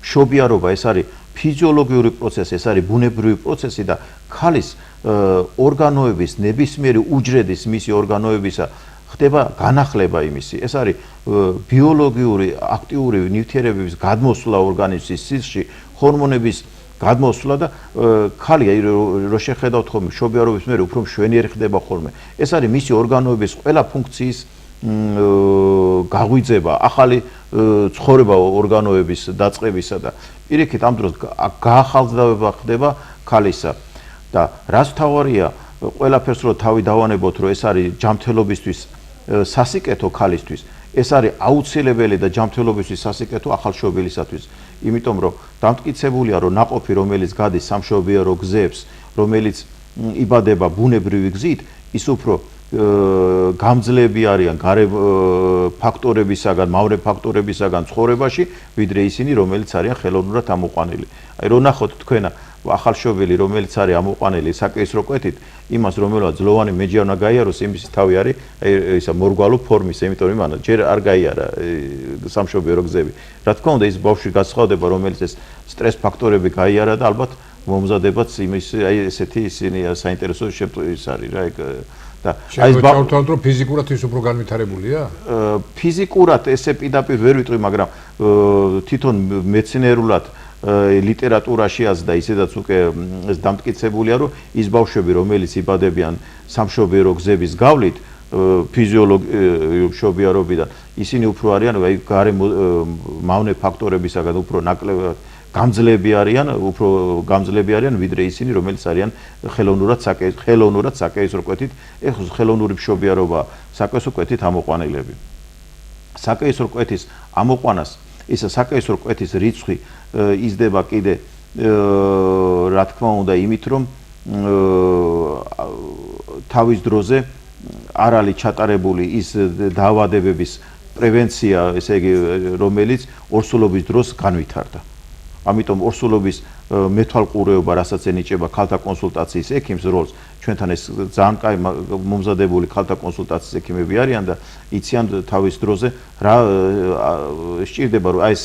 მშობიარობა ეს არის ფიზიოლოგიური პროცესი, ეს არის ბუნებრივი პროცესი და ქალის ორგანოების ნებისმიერი უჯრედის მისი ორგანოებისა ხდება განახლება იმისი. ეს არის ბიოლოგიური აქტიური ნივთიერებების გადმოსვლა ორგანიზმის სისხლში, ჰორმონების გადმოსვლა და ქალი რო შეხედავთ ხოლმე მშობიარობის მერე უფრო მშვენიერი ხდება ხოლმე. ეს არის მისი ორგანოების ყველა ფუნქციის გაღვიძება, ახალი ცხოვრება ორგანოების დაწყებისა და პირიქით ამ დროს გაახალწლება ხდება ქალისა და რაც თავარია ყველაფერს რო თავი დავანებოთ, რომ ეს არის ჯანმრთელობისთვის სასიკეთო ქალისთვის, ეს არის აუცილებელი და ჯანმრთელობისთვის სასიკეთო ახალშობილისათვის. იმიტომ რომ დამტკიცებულია, რომ ნაყოფი, რომელიც გადის სამშობიარო გზებს, რომელიც იბადება ბუნებრივი გზით, ის უფრო გამძლეები არიან გარე ფაქტორებისაგან, მავნე ფაქტორებისაგან ცხოვრებაში, ვიდრე ისინი, რომელიც არიან ხელოვნურად ამოყვანილი. აი რო ნახოთ თქვენ ახალშობილი, რომელიც არის ამოყვანილი საკაისრო კვეთით, იმას რომელსაც ძლოვანი მეჯი უნდა გაიაროს, იმის თავი არის ისა მორგვალო ფორმის, იმიტომ რომ მან ჯერ არ გაიარა სამშობიარო გზები. რა თქმა უნდა, ის ბავშვი გასხავდება, რომელიც ეს სტრეს ფაქტორები გაიარა და ალბათ მომზადებაც იმის აი ესეთი ისინი საინტერესო შემთხვევაში არის რა ეგ და აი ეს ბავშვთან რომ ფიზიკურად ის უფრო განვითარებულია? ფიზიკურად ესე პირდაპირ ვერ ვიტყვი, მაგრამ თვითონ მეცნიერულად ლიტერატურაშიაც და ისედაც უკვე ეს დამტკიცებულია, რომ ის ბავშვები, რომელიც იბადებიან სამშობიარო გზების გავლით, ფიზიოლოგიური მშობიარობიდან, ისინი უფრო არიან აი გარე მავნე ფაქტორებისაგან უფრო ნაკლებად გამძლეები არიან, უფრო გამძლეები არიან, ვიდრე ისინი, რომელიც არიან ხელოვნურად საკაისრო კვეთით, ეხლა ხელოვნური მშობიარობა საკაისრო კვეთით ამოყვანილები. საკაისრო კვეთის ამოყვანას, ისა საკაისრო კვეთის რიცხვი იზრდება კიდე რა თქმა უნდა იმით, რომ თავის დროზე არ არის ჩატარებული ის დაავადებების პრევენცია, ესე იგი, რომელიც ორსულობის დროს განვითარდა. ამიტომ ორსულობის მეთვალყურეობა, რასაც ენიჭება ქალთა კონსულტაციის ექიმს როლს, ჩვენთან ეს ძალიან კაი მომზადებული ქალთა კონსულტაციის ექიმები არიან და იციან თავის დროზე რა სჭირდება, რომ ეს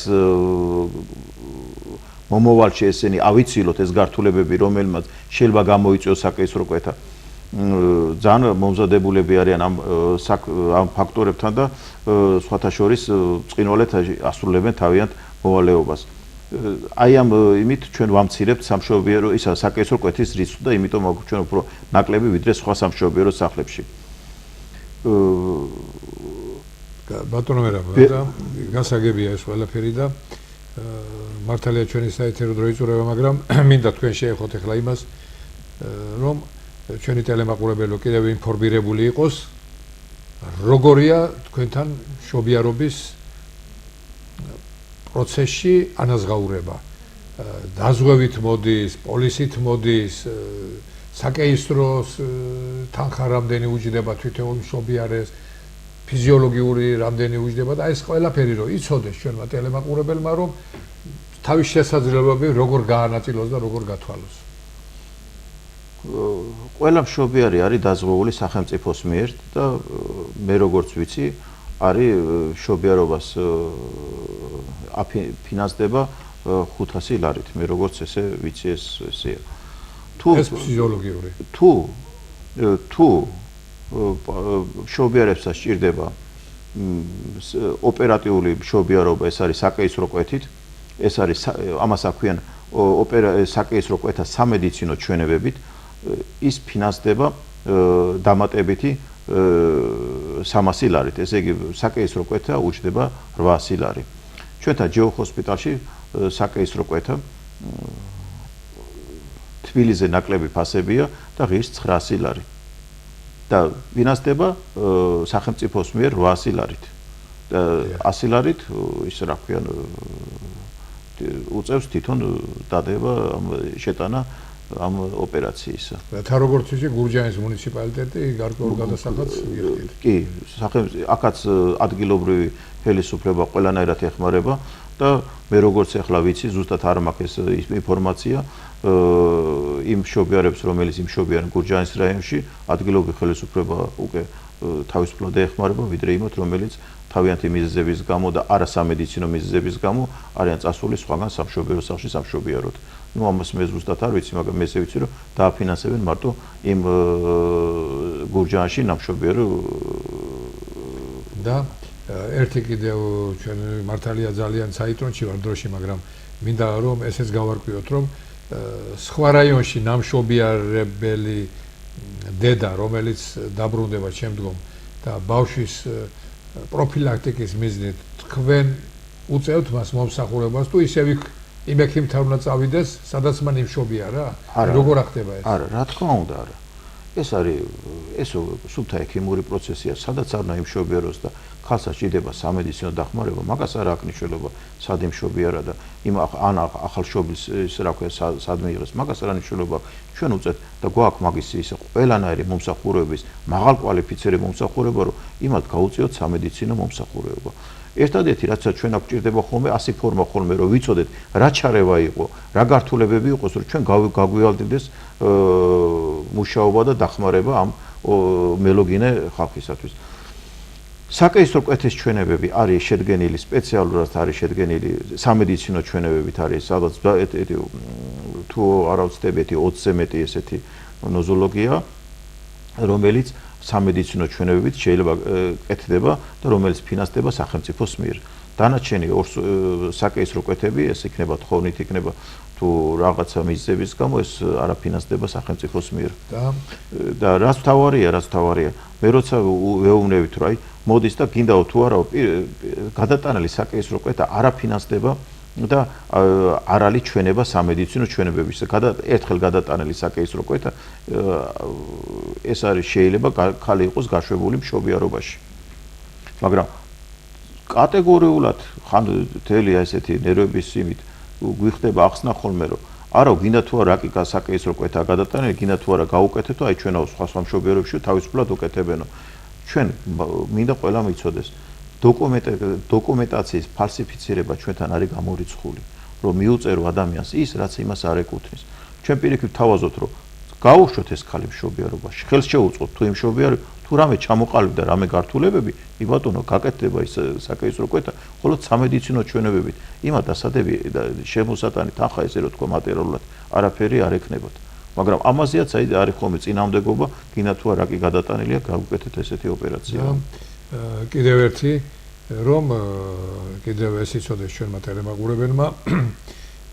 მომავალში ესენი ავიცილოთ ეს გართულებები, რომელმაც შეიძლება გამოიწვიოს საკეისრო კვეთა. ძალიან მომზადებულები არიან ამ ფაქტორებთან და სხვათა შორის ბრწყინვალედ ასრულებენ თავიანთ მოვალეობას. აი ამ იმით ჩვენ ვამცირებთ სამშობიარო ისა საკეისრო კვეთის რისკს და იმიტომ აქვს ჩვენ უფრო ნაკლები ვიდრე სხვა სამშობიარო სახლებში. ბატონო მერაბა და გასაგებია ეს ყველაფერი და მართალია ჩვენი საეთერო დრო იწურება, მაგრამ მინდა თქვენ შეეხოთ ახლა იმას, რომ ჩვენი ტელემაყურებელი კიდევ ინფორმირებული იყოს, როგორია თქვენთან მშობიარობის პროცესში ანაზღაურება. დაზღვევით მოდის, პოლისით მოდის, საკეისროს თანხა რამდენი უჯდება თვითონ მშობიარეს, ფიზიოლოგიური რამდენი უჯდება და ეს ყველაფერი რომ იცოდეს ჩვენმა ტელემაყურებელმა, რომ თავის შესაძლებლობები როგორ გაანაწილოს და როგორ გათვალოს. ყველა მშობიარი არის დაზღვეული სახელმწიფოს მიერ და მე როგორც ვიცი, არის მშობიარობას ფინანსდება 500 ლარით. მე როგორც ესე ვიცი ესეა. ეს ფიზიოლოგიური. თუ მშობიარებსაც სჭირდება ოპერატიული მშობიარობა, ეს არის საკეისრო კვეთით, ეს არის ამას აქვიან საკეისრო კვეთა სამედიცინო ჩვენებებით, ის ფინანსდება დამატებითი 300 ლარით. ესე იგი საკეისრო კვეთა უჯდება 800 ლარი. ჩვენთან ჯეო ჰოსპიტალში საკეისრო კვეთა თბილისზე ნაკლები ფასებია და ღირს 900 ლარი. და ფინანსდება სახელმწიფოს მიერ 800 ლარით. და 100 ლარით ის რა ქვიან უწევს თვითონ დადება შეტანა ამ ოპერაციისა. და როგორც ვიცი, გურჯაანის მუნიციპალიტეტი გარკვეულ გადასახადს მიიღებს. კი, აქაც ადგილობრივი ხელისუფლება ყველანაირად ეხმარება და მე როგორც ახლა ვიცი, ზუსტად არ მაქვს ეს ინფორმაცია, იმ მშობიარებს, რომელიც იმშობიარენ გურჯაანის რაიონში, ადგილობრივი ხელისუფლება უკვე თავისუფლად ეხმარება, ვიდრე იმათ, რომელიც თავიანთი მიზეზების გამო და არასამედიცინო მიზეზების გამო არიან წასული სხვაგან სამშობიარო სახლში სამშობიაროდ. ნუ ამას მე ზუსტად არ ვიცი, მაგრამ მე ესე ვიცი, რომ დააფინანსებენ მარტო იმ გურჯაანში ნამშობიარო და ერთი კიდევ ჩვენ მართალია ძალიან საიტრონში ვარ დროში, მაგრამ მინდა რომ ესეც გავარკვიოთ, რომ სხვა რაიონში ნამშობიარებელი დედა, რომელიც დაბრუნდება შემდგომ და ბავშვის პროფილაქტიკის მიზნით თქვენ უწევთ მას მომსახურებას თუ ისევ იმ ექიმთან უნდა წავიდეს, სადაც მან იმშობიარა? როგორ ახდება ეს? არა, რა თქმა უნდა, არა. ეს არის სუფთა ექიმური პროცესია, სადაც არ უნდა იმშობიაროს და ხალხსაც ჭირდება სამედიცინო დახმარება, მაგას არ აქვს მნიშვნელობა, სად იმშობიარა და იმ ახალშობილს ის რა ქვია, სად მიიღეს, მაგას არ აქვს მნიშვნელობა. ჩვენ უწევთ და გვაქვს მაგის ისე ყველანაირი მომსახურების, მაღალკვალიფიცირებული მომსახურება, რომ იმათ გაუწიოთ სამედიცინო მომსახურება. ერთადერთი რაც ჩვენ აქვს ჭირდება ხოლმე 100 ფორმა ხოლმე რომ ვიცოდეთ რა ჩარევა იყო, რა გართულებები იყოს, რომ ჩვენ გაგვივალდებდეს მუშაობა და დახმარება ამ მელოგინე ხალხისათვის. საკეისრო კვეთის ჩვენებები არის შედგენილი სპეციალურად არის შედგენილი სამედიცინო ჩვენებებით არის, სადაც თუ არა ვცდები 20-ზე მეტი ესეთი ნოზოლოგია, რომელიც სამედიცინო ჩვენებებით შეიძლება კეთდება და რომელიც ფინანსდება სახელმწიფოს მიერ. დანარჩენი საკეისრო კვეთები ეს იქნება თხოვნით, იქნება თუ რაღაცა მიზეზების გამო ეს არ აფინანსდება სახელმწიფოს მიერ. და რაც თავარია, მე როცა ვეუბნებით რომ აი მოდის და გინდაო თუ არა გადატანილი საკეისრო კვეთა არ აფინანსდება და არ არის ჩვენება სამედიცინო ჩვენებების. ერთხელ გადატანილი საკეისრო კვეთა ეს არის შეიძლება ხალი იყოს გაშვებული მშობიარობაში. მაგრამ კატეგორიულად ხან თელია ესეთი ნერვების იმით გვიხდება ახსნა ხოლმე რომ არა გინდა თუ არა საკეისრო კვეთა გადატანილი, გინდა თუ არა გაუკეთებთ, აი ჩვენაო სხვა სამშობიაროებში თავისუფლად უკეთებენო. ჩვენ მინდა ყველამ იცოდეს დოკუმენტაციის ფალსიფიცირება ჩვენთან არის გამორიცხული. რომ მიუწერო ადამიანს ის, რაც იმას არ ეკუთვნის. ჩვენ პირიქით თავაზობთ, რომ გაუშვოთ ეს ქალი მშობიარობაში, ხელს შეუწყოთ თუ იმ მშობიარობა თუ რამე ჩამოყალიბდა რამე გართულებები, იბატონო გაკეთდება ის საკეისრო კვეთა, ხოლო სამედიცინო ჩვენებებით იმათ ასადები შემოსატანით ახლა ესე რომ თქვა მატერიალურად არაფერი არ ექნებათ. მაგრამ ამაზეაც არის ხოლმე წინამდებობა, გინდა თუ არა კი გადატანილია გავუკეთეთ ესეთი ოპერაცია. კიდევ ერთი რომ კიდევ ეს იცოდეს ჩვენმა ტელემაყურებელმა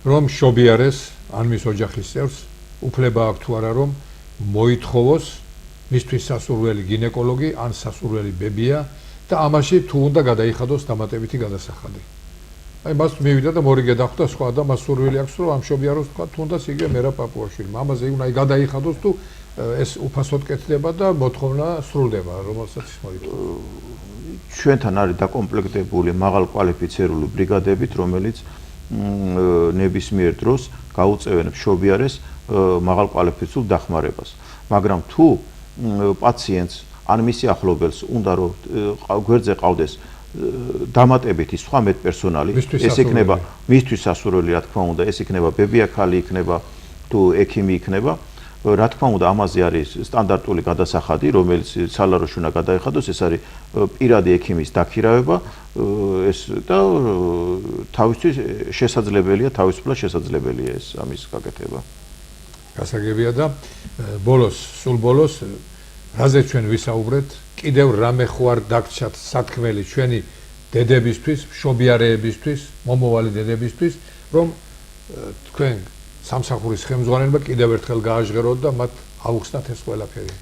რომ შობიარეს ან მის ოჯახის წევრს უფლება აქვს თუ არა რომ მოითხოვოს მისთვის სასურველი გინეკოლოგი ან სასურველი ბებია და ამაში თუ უნდა გადაიხადოს დამატებითი გადასახადი. აი მას მივიდა და მორიგე დახვდა სხვა და მას სურვილი აქვს რომ ამ შობიაროს თქვა თუნდაც იგივე მერაბ პაპუაშვილმა. ამაზე უნდა გადაიხადოს თუ ეს უფასოდ კეთდება და მოთხოვნა სრულდება რომელსაც მოითხოვს. ჩვენთან არის დაკომპლექტებული მაღალკვალიფიცირებული ბრიგადებით, რომელიც ნებისმიერ დროს გაუწევენ მშობიარეს მაღალკვალიფიცირებულ დახმარებას. მაგრამ თუ პაციენტს ან მისი ახლობელს უნდა რომ გვერდზე ყავდეს დამატებითი სხვა მედპერსონალი, ეს იქნება მისთვის სასურველი, რა თქმა უნდა, ეს იქნება ბებია ქალი იქნება თუ ექიმი იქნება, რა თქმა უნდა, ამაზე არის სტანდარტული გადასახადი, რომელიც სალაროში უნდა გადაიხადოს, ეს არის პირადი ექიმის დაქირავება, ეს და თავისთვის შესაძლებელია, თავისუფლად შესაძლებელია ეს ამის გაკეთება. გასაგებია და სულ ბოლოს რაზე ჩვენ ვისაუბრეთ, კიდევ რამე ხوار დაგჭათ სათქმელი ჩვენი დედებისთვის, მშობიარეებისთვის, მომავალი დედებისთვის, რომ თქვენ სამსახურის ხელმძღვანელმა კიდევ ერთხელ გააჟღეროთ და მათ აუხსნათ ეს ყველაფერი.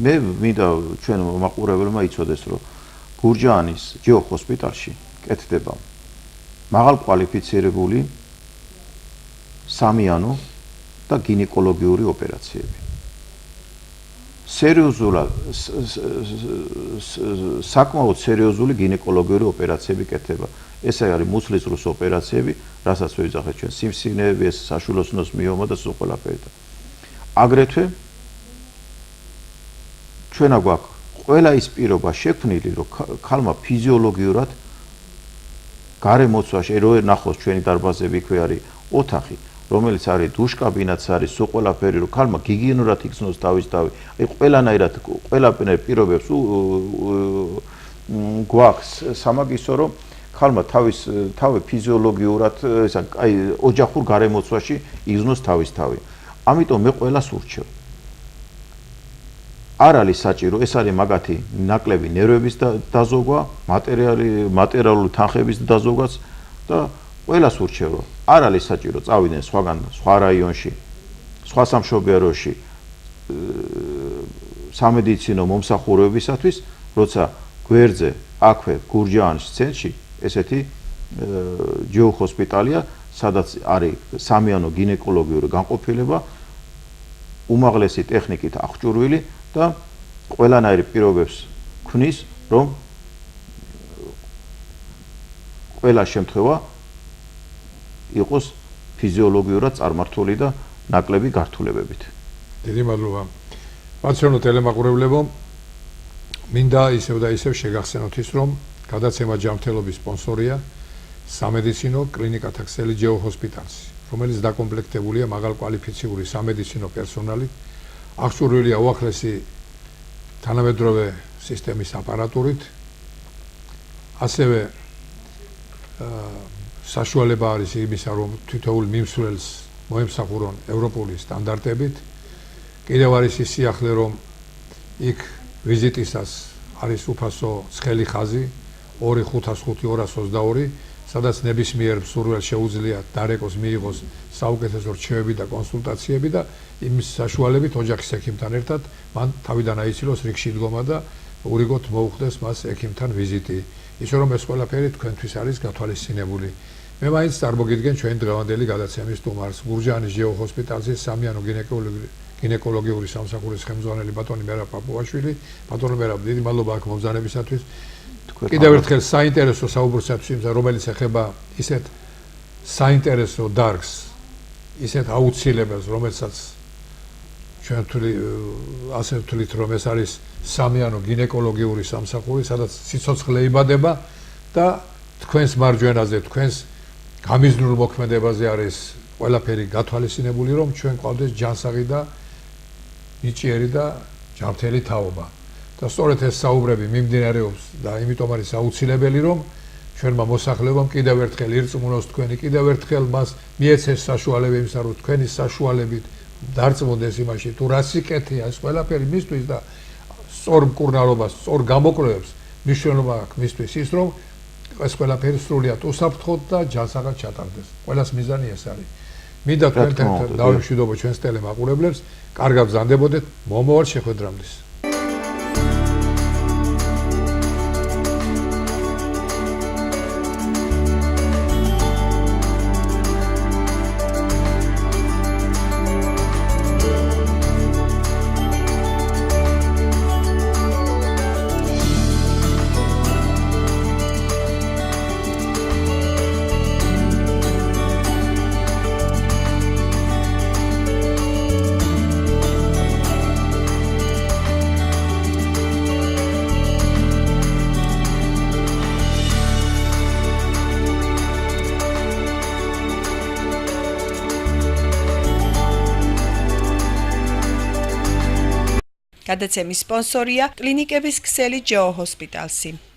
მე მინდა ჩვენ მაყურებელმა იცოდეს, რომ გურჯაანის ჯეო ჰოსპიტალში კეთდება მაღალკვალიფიცირებული სამიანო და გინეკოლოგიური ოპერაციები. საკმაოდ სერიოზული გინეკოლოგიური ოპერაციები კეთდება. ეს არის მუცლისძვროს ოპერაციები, რასაც ვეძახეთ ჩვენ სიმსივნეები, ეს საშვილოსნოს მიომა და სულ ყველაფერი. აგრეთვე ჩვენ აგვაქვს ყველა ის პირობა შექმნილი, რომ ქალმა ფიზიოლოგიურად გარემოცვაში რო ნახოს ჩვენი დარბაზები იქვე არის ოთახი, რომელიც არის დუშკაბინაც არის, სულ ყველაფერი, რომ ქალმა გიგიენურად იქცნოს თავის თავი. აი ყველანაირად ყველაფერი პირობებს გვაქვს სამაგისო, რომ ქალმა თავი ფიზიოლოგიურად აი ოჯახურ გარემოცვაში იგზნოს თავის თავი. ამიტომ მე ყველას ურჩევ. არ არის საჭირო, ეს არის მაგათი ნაკლები ნერვების დაზოგვა, მატერიალური თანხების დაზოგვაც და ყველას ურჩევ, რომ არ არის საჭირო წავიდნენ სხვა რაიონში, სხვა სამშობიაროში სამედიცინო მომსახურებისათვის, როცა გვერდზე აქვე გურჯაანის ცენტრში ესეთი ჯეო ჰოსპიტალია, სადაც არის სამიანო გინეკოლოგიური განყოფილება, უმაღლესი ტექნიკით აღჭურვილი და ყველანაირი პირობებს ქმნის, რომ ყველა შემთხვევა იყოს ფიზიოლოგიურად წარმართული და ნაკლები გართულებებით. დიდი მადლობა. პატრონო ტელემაყურებლებო, მინდა ისევ და ისევ შეგახსენოთ ის, რომ გადაცემა ჯანმრთელობის სპონსორია სამედიცინო კლინიკათა ქსელი ჯეო ჰოსპიტალს, რომელიც დაკომპლექტებულია მაღალკვალიფიციური სამედიცინო პერსონალით, აღჭურვილია უახლესი თანამედროვე სისტემის აპარატურით, ასევე საშუალება არის იმისა, რომ თითოეულ მიმსვლელს მოემსახურონ ევროპული სტანდარტებით. კიდევ არის ის სიახლე, რომ იქ ვიზიტისას არის უფასო ცხელი ხაზი 255-222, სადაც ნებისმიერ მსურველს შეუძლია დარეკოს, მიიღოს საუკეთესო რჩევები და კონსულტაციები და იმის საშუალებით ოჯახის ექიმთან ერთად მან თავიდან აიცილოს რიგში დგომა და ურიგოთ მოუხდეს მას ექიმთან ვიზიტი. ისე რომ ეს ყველაფერი თქვენთვის არის გათვალისწინებული. მე მაინც წარმოგიდგენ ჩვენი დღევანდელი გადაცემის სტუმარს, გურჯაანის ჯეო ჰოსპიტალზე სამიანო გინეკოლოგიური სამსახურის ხელმძღვანელი ბატონი მერაბ პაპუაშვილი. ბატონო მერაბ, დიდი მადლობა აქ მომბრძანებისათვის. კიდევ ერთხელ საინტერესო საუბრისათვის, რომელიც ეხება ისეთ საინტერესო დარგს, ისეთ აუცილებელს, რომელსაც ჩვენ ასე ვთვლით, რომ ეს არის სამიანო გინეკოლოგიური სამსახური, სადაც სიცოცხლე იბადება და თქვენს მარჯვენაზე, თქვენს გამიზნულ მოქმედებაზე არის ყველაფერი გათვალისწინებული, რომ ჩვენ ყავდეს ჯანსაღი და ნიჭიერი და ჯანმრთელი თაობა. და სწორედ ეს საუბრები მიმდინარეობს და იმიტომ არის აუცილებელი, რომ ჩვენმა მოსახლეობამ კიდევ ერთხელ ირწმუნოს თქვენი, კიდევ ერთხელ მას მიეცეს საშუალება იმისა, რომ თქვენი საშუალებით დარწმუნდეს იმაში, თუ რა სიკეთეა ეს ყველაფერი მისთვის და სწორ მკურნალობას, სწორ გამოკვლევებს მნიშვნელობა აქვს მისთვის ის, რომ ეს ყველაფერი სრულიად უსაფრთხოდ და ჯანსაღად ჩატარდეს. ყველას მიზანი ეს არის. მინდა თქვენთან დავიმშვიდობო ჩვენს ტელემაყურებლებს, კარგად ბრძანდებოდეთ მომავალ შეხვედრამდე. გადაცემის სპონსორია კლინიკების ქსელი ჯეო ჰოსპიტალსი.